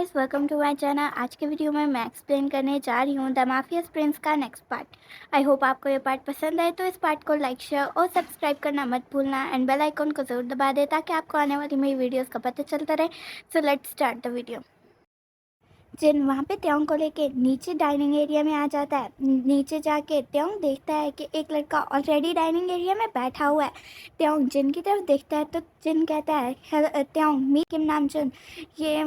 Guys, welcome to my channel. आज के video में मैं एक्सप्लेन करने जा रही हूँ द माफियाज प्रिंस का नेक्स्ट पार्ट। आई होप आपको ये पार्ट पसंद आए, तो इस पार्ट को लाइक शेयर और सब्सक्राइब करना मत भूलना एंड बेल आइकन को ज़रूर दबा दे ताकि आपको आने वाली मेरी वीडियोस का पता चलता रहे। So let's start the video. जिन वहाँ पे त्योंग को लेके नीचे डाइनिंग एरिया में आ जाता है। नीचे जाके त्योंग देखता है कि एक लड़का ऑलरेडी डाइनिंग एरिया में बैठा हुआ है। त्योंग जिन की तरफ देखता है तो जिन कहता है, त्योंग मी किम नामचुन, ये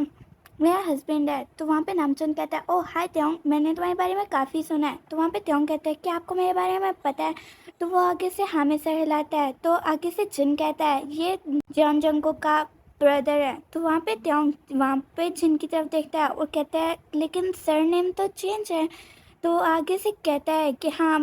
मेरा हस्बैंड है। तो वहाँ पे नामचुन कहता है, ओह हाय त्योंग, मैंने तुम्हारे बारे में काफ़ी सुना है। तो वहाँ पे त्योंग कहता है कि आपको मेरे बारे में पता है। तो वो आगे से हाँ में सर हिलाता है। तो आगे से जिन कहता है, ये जॉन जंगको का ब्रदर है। तो वहाँ पे त्योंग वहाँ पे जिन की तरफ देखता है और कहता है, लेकिन सरनेम तो चेंज है। तो आगे से कहता है कि हाँ,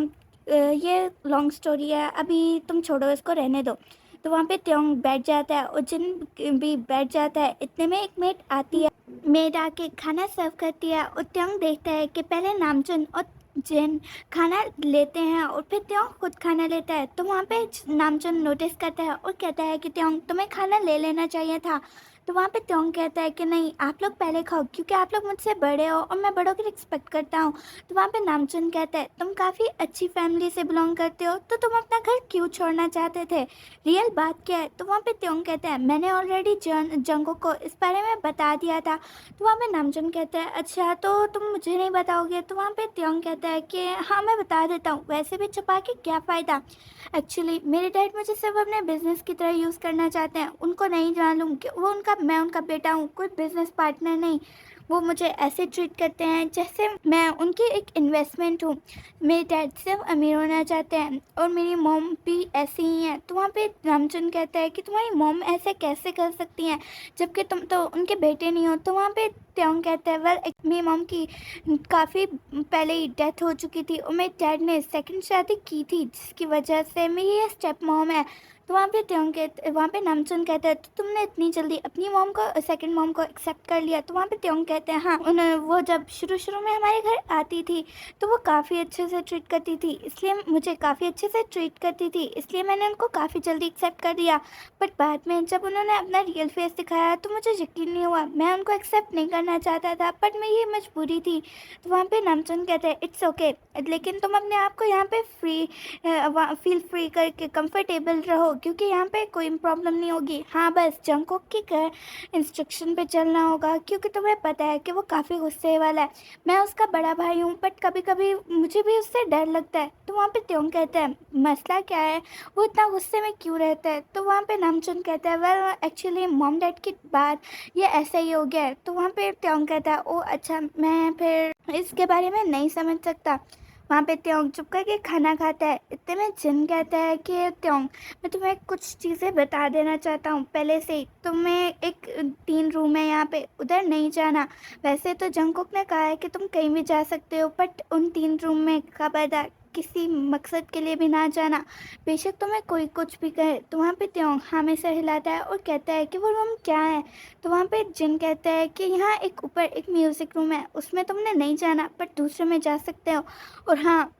ये लॉन्ग स्टोरी है, अभी तुम छोड़ो, इसको रहने दो। तो वहाँ पे त्योंग बैठ जाता है और जिन भी बैठ जाता है। इतने में एक मेड आती है। मेड आके खाना सर्व करती है और त्योंग देखता है कि पहले नामचुन और जिन खाना लेते हैं और फिर त्योंग खुद खाना लेता है। तो वहाँ पे नामचुन नोटिस करता है और कहता है कि त्योंग, तुम्हें खाना ले लेना चाहिए था। तो वहाँ पे त्योंग कहता है कि नहीं, आप लोग पहले खाओ क्योंकि आप लोग मुझसे बड़े हो और मैं बड़ों की रिस्पेक्ट करता हूँ। तो वहाँ पे नामचुन कहता है, तुम काफ़ी अच्छी फैमिली से बिलोंग करते हो, तो तुम अपना घर क्यों छोड़ना चाहते थे, रियल बात क्या है। तो वहाँ पे त्योंग कहता है, मैंने ऑलरेडी जंगो को इस बारे में बता दिया था। तो वहाँ पे नामचुन कहता है, अच्छा तो तुम मुझे नहीं बताओगे। तो वहाँ पे त्योंग कहता है कि हाँ मैं बता देता हूँ, वैसे भी छुपा के क्या फ़ायदा। एक्चुअली मेरे डैड मुझे सिर्फ अपने बिजनेस की तरह यूज़ करना चाहते हैं। उनको नहीं मालूम कि मैं उनका बेटा हूँ, कोई बिजनेस पार्टनर नहीं। वो मुझे ऐसे ट्रीट करते हैं जैसे मैं उनकी एक इन्वेस्टमेंट हूँ। मेरे डैड सिर्फ अमीर होना चाहते हैं और मेरी मॉम भी ऐसी ही है। तो वहाँ पे रामचंद्र कहता है कि तुम्हारी मॉम ऐसे कैसे कर सकती हैं जबकि तुम तो उनके बेटे नहीं हो। तो वहाँ पे त्योंग कहता है, वेल मेरी मॉम की काफ़ी पहले ही डेथ हो चुकी थी और मेरे डैड ने सेकंड शादी की थी जिसकी वजह से मेरी ये स्टेप मॉम है। तो वहाँ पे नामचुन कहता है, तो तुमने इतनी जल्दी अपनी मॉम को, सेकंड मॉम को एक्सेप्ट कर लिया। तो वहाँ पे त्योंग कहते हैं, हाँ वो जब शुरू शुरू में हमारे घर आती थी तो वो काफ़ी अच्छे से ट्रीट करती थी, इसलिए मुझे काफ़ी अच्छे से ट्रीट करती थी, इसलिए मैंने उनको काफ़ी जल्दी एक्सेप्ट कर लिया। बट बाद में जब उन्होंने अपना रियल फेस दिखाया तो मुझे यकीन नहीं हुआ। मैं उनको एक्सेप्ट नहीं करना चाहता था बट मैं ये मजबूरी थी। तो वहाँ पे नामचुन कहते हैं, इट्स ओके, लेकिन तुम अपने आप को यहाँ पे फील फ्री करके कंफर्टेबल रहो क्योंकि यहाँ पे कोई प्रॉब्लम नहीं होगी। हाँ बस जंगकोक के इंस्ट्रक्शन पे चलना होगा क्योंकि तुम्हें पता है कि वो काफ़ी गुस्से वाला है। मैं उसका बड़ा भाई हूँ बट कभी कभी मुझे भी उससे डर लगता है। तो वहाँ पे त्योंग कहता है, मसला क्या है, वो इतना गुस्से में क्यों रहता है। तो वहाँ पे नामचुन कहता है, वेल एक्चुअली मॉम डैड की बात ये ऐसा ही हो गया है। तो वहाँ पे त्योंग कहता है, ओ अच्छा, मैं फिर इसके बारे में नहीं समझ सकता। वहाँ पे त्योंग चुप करके खाना खाता है। इतने में जिन कहता है कि त्योंग, मैं तुम्हें कुछ चीज़ें बता देना चाहता हूँ पहले से ही। तुम्हें एक 3 रूम है यहाँ पे, उधर नहीं जाना। वैसे तो जंगकुक ने कहा है कि तुम कहीं भी जा सकते हो बट उन 3 रूम में खबरदार किसी मकसद के लिए भी ना जाना, बेशक तुम्हें कोई कुछ भी कहे। तो वहाँ पे त्योंग हाँ में सर हिलाता है और कहता है कि वो रूम क्या है। तो वहाँ पे जिन कहता है कि यहाँ एक ऊपर एक म्यूज़िक रूम है, उसमें तुमने नहीं जाना बट दूसरे में जा सकते हो। और हाँ,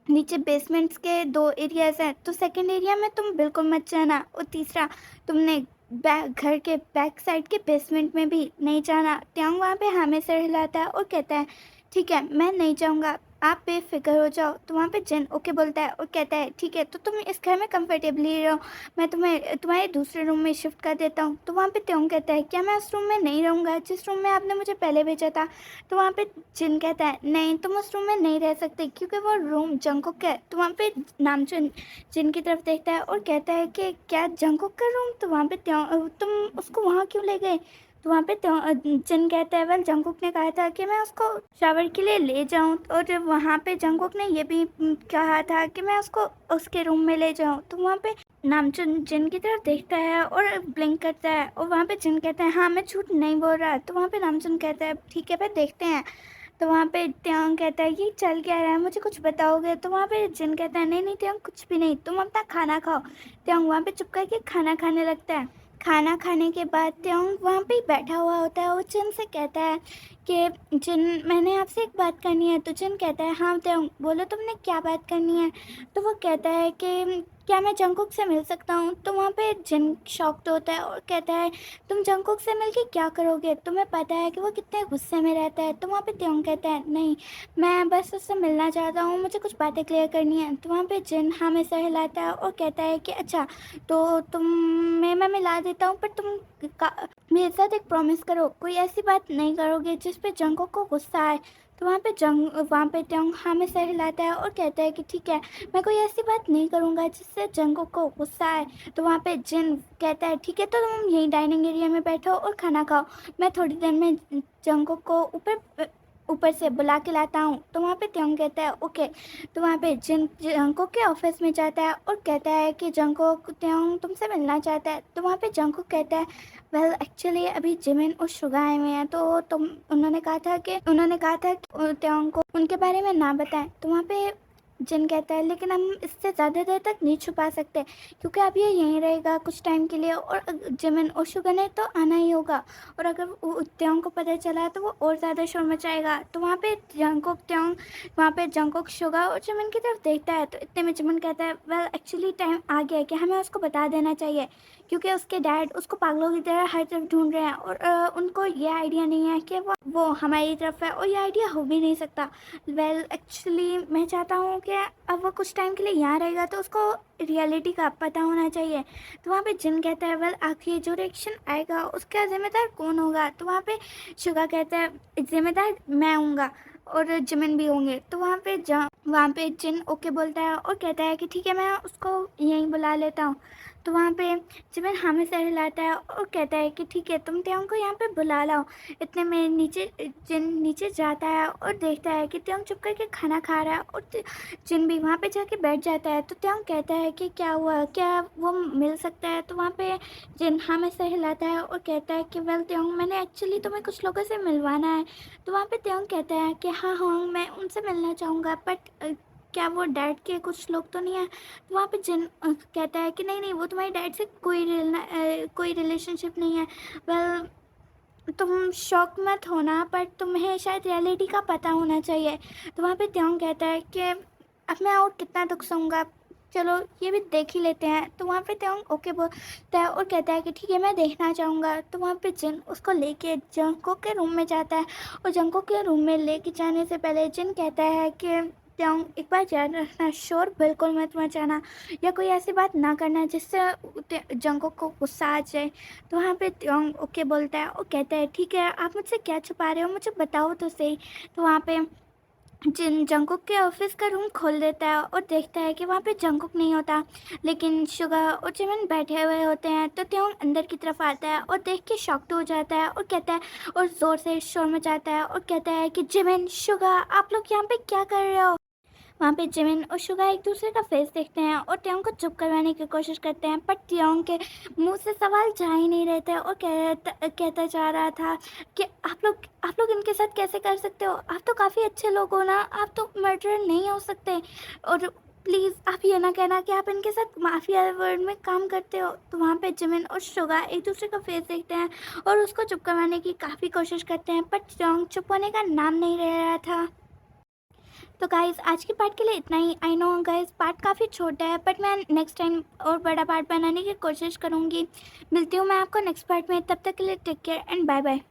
नीचे बेसमेंट्स के 2 एरियाज हैं, तो सेकंड एरिया में तुम बिल्कुल मत जाना और तीसरा तुमने घर के बैक साइड के बेसमेंट में भी नहीं जाना। त्योंग वहाँ पे हाँ में सर हिलाता है और कहता है, ठीक है मैं नहीं जाऊँगा, आप बेफिक्र हो जाओ। तो वहाँ पे जिन ओके बोलता है और कहता है, ठीक है तो तुम इस घर में कंफर्टेबली रहो, मैं तुम्हें तुम्हारे दूसरे रूम में शिफ्ट कर देता हूँ। तो वहाँ पे त्योंग कहता है, क्या मैं उस रूम में नहीं रहूँगा जिस रूम में आपने मुझे पहले भेजा था। तो वहाँ पे जिन कहता है, नहीं तुम उस रूम में नहीं रह सकते क्योंकि वो रूम जंगकुक का है। तो वहाँ पे नामचुन जिन की तरफ देखता है और कहता है कि क्या जंगकुक का रूम। तो वहाँ पे तुम उसको वहाँ क्यों ले गए। तो वहाँ पे जिन कहता है, वेल जंगकुक ने कहा था कि मैं उसको शावर के लिए ले जाऊँ और वहाँ पे जंगकुक ने ये भी कहा था कि मैं उसको उसके रूम में ले जाऊँ। तो वहाँ पे नामचुन जिन की तरफ देखता है और ब्लिंक करता है और वहाँ पे जिन कहता है, हाँ मैं झूठ नहीं बोल रहा। तो वहाँ पे नामचुन कहता है, ठीक है फिर देखते हैं। तो वहाँ पे त्योंग कहता है, ये चल क्या रहा है, मुझे कुछ बताओगे। तो वहाँ पे जिन कहता है, नहीं नहीं त्योंग कुछ भी नहीं, तुम अपना खाना खाओ। त्योंग वहाँ पे चुप करके खाना खाने लगता है। खाना खाने के बाद त्योंग वहाँ पे ही बैठा हुआ होता है और जिन से कहता है कि जिन मैंने आपसे एक बात करनी है। तो जिन कहता है हाँ त्योंग बोलो तुमने क्या बात करनी है। तो वो कहता है कि क्या मैं जंगकुक से मिल सकता हूँ। तो वहाँ पे जिन शॉक्ड होता है और कहता है तुम जंगकुक से मिल के क्या करोगे, तुम्हें पता है कि वो कितने गुस्से में रहता है। तो वहाँ पे त्योंग कहता है नहीं, मैं बस उससे मिलना चाहता हूँ, मुझे कुछ बातें क्लियर करनी है। तो वहाँ पे जिन हाँ में सर हिलाता है और कहता है कि अच्छा तो मैं मिला देता हूँ, पर तुम मेरे साथ एक प्रॉमिस करो, कोई ऐसी बात नहीं करोगे जिस पे जंगकुक को गुस्सा आए। तो वहाँ पे त्योंग हाँ में सर हिलाता है और कहता है कि ठीक है, मैं कोई ऐसी बात नहीं करूँगा जिससे जंगकुक को गुस्सा आए। तो वहाँ पे जिन कहता है ठीक है, तो तुम यहीं डाइनिंग एरिया में बैठो और खाना खाओ, मैं थोड़ी देर में जंगकुक को ऊपर ऊपर से बुला के लाता हूँ। तो वहाँ पे त्योंग कहता है ओके। तो वहाँ पे जिन जंगकुक के ऑफिस में जाता है और कहता है कि जंगकुक त्योंग तुमसे मिलना चाहता है। तो वहाँ पे जंगकुक कहता है वेल एक्चुअली अभी जिमिन और शुगा आए हुए हैं, तो उन्होंने कहा था कि त्योंग को उनके बारे में ना बताएं। तो वहाँ पे जिन कहता है लेकिन हम इससे ज़्यादा देर तक नहीं छुपा सकते, क्योंकि अब ये यहीं रहेगा कुछ टाइम के लिए और जिमिन और शुगा ने तो आना ही होगा, और अगर त्योंग को पता चला तो वो और ज़्यादा शोर मचाएगा। तो वहाँ पे जंगकुक शुगा और जिमिन की तरफ देखता है। तो इतने में जिमिन कहता है वेल एक्चुअली टाइम आ गया है कि हमें उसको बता देना चाहिए, क्योंकि उसके डैड उसको पागलों की तरह हर तरफ ढूंढ रहे हैं और उनको ये आइडिया नहीं है कि वो हमारी तरफ है, और ये आइडिया हो भी नहीं सकता। वेल एक्चुअली मैं चाहता हूँ कि अब वो कुछ टाइम के लिए यहाँ रहेगा, तो उसको रियलिटी का पता होना चाहिए। तो वहाँ पे जिन कहता है वेल आखिर जो रिएक्शन आएगा उसका जिम्मेदार कौन होगा। तो वहाँ पे शुगा कहता है जिम्मेदार मैं हूँगा और जिमिन भी होंगे। तो वहाँ पे जिन ओके बोलता है और कहता है कि ठीक है, मैं उसको यहीं बुला लेता हूँ। तो वहाँ पे जिमिन हाँ में सर हिलाता है और कहता है कि ठीक है, तुम त्योंग को यहाँ पे बुला लाओ। इतने में जिन नीचे जाता है और देखता है कि त्योंग चुप करके खाना खा रहा है, और जिन भी वहाँ पे जाके बैठ जाता है। तो त्योंग कहता है कि क्या हुआ, क्या वो मिल सकता है। तो वहाँ पे जिन हाँ में सर हिलाता है और कहता है कि वेल त्योंग मैंने एक्चुअली तुम्हें कुछ लोगों से मिलवाना है। तो वहाँ पे त्योंग कहता है कि हाँ हाँ मैं उनसे मिलना चाहूँगा, बट क्या वो डैड के कुछ लोग तो नहीं है। तो वहाँ पे जिन कहता है कि नहीं नहीं, वो तुम्हारे डैड से कोई रिलेशनशिप नहीं है। वेल तुम शौक मत होना, पर तुम्हें शायद रियलिटी का पता होना चाहिए। तो वहाँ पे त्योंग कहता है कि अब मैं और कितना दुख सहूँगा, चलो ये भी देख ही लेते हैं। तो वहाँ पे त्योंग ओके बोलता है और कहता है कि ठीक है, मैं देखना चाहूँगा। तो वहाँ पे जिन उसको लेके जंगकुक के रूम में जाता है, और जंगकुक के रूम में लेके जाने से पहले जिन कहता है कि त्योंग एक बार याद रखना, शोर बिल्कुल मत मचाना या कोई ऐसी बात ना करना जिससे जंगकुक को गुस्सा आ जाए। तो वहाँ पे त्योंग ओके बोलता है और कहता है ठीक है, आप मुझसे क्या छुपा रहे हो, मुझे बताओ तो सही। तो वहाँ पे जिन जंगकुक के ऑफिस का रूम खोल देता है और देखता है कि वहाँ पे जंगकुक नहीं होता, लेकिन शुगा और जिमिन बैठे हुए होते हैं। तो त्योंग अंदर की तरफ आता है और देख के शॉक्ड हो जाता है और कहता है, और ज़ोर से शोर मचाता है और कहता है कि जिमिन, शुगा, आप लोग यहाँ पे क्या कर रहे हो। वहाँ पे जिमिन और शुगा एक दूसरे का फेस देखते हैं और त्योंग को चुप करवाने की कोशिश करते हैं, पर त्योंग के मुंह से सवाल जा ही नहीं रहे थे और कहता जा रहा था कि आप लोग इनके साथ कैसे कर सकते हो, आप तो काफ़ी अच्छे लोग हो ना, आप तो मर्डरर नहीं हो सकते, और प्लीज़ आप ये ना कहना कि आप इनके साथ माफिया वर्ल्ड में काम करते हो। तो वहाँ पे जिमिन और शुगा एक दूसरे का फेस देखते हैं और उसको चुप करवाने की काफ़ी कोशिश करते हैं, पर त्योंग चुप होने का नाम नहीं ले रहा था। तो गाइज़ आज के पार्ट के लिए इतना ही। आई नो गाइज़ पार्ट काफ़ी छोटा है, बट मैं नेक्स्ट टाइम और बड़ा पार्ट बनाने की कोशिश करूँगी। मिलती हूँ मैं आपको नेक्स्ट पार्ट में, तब तक के लिए take care and bye bye.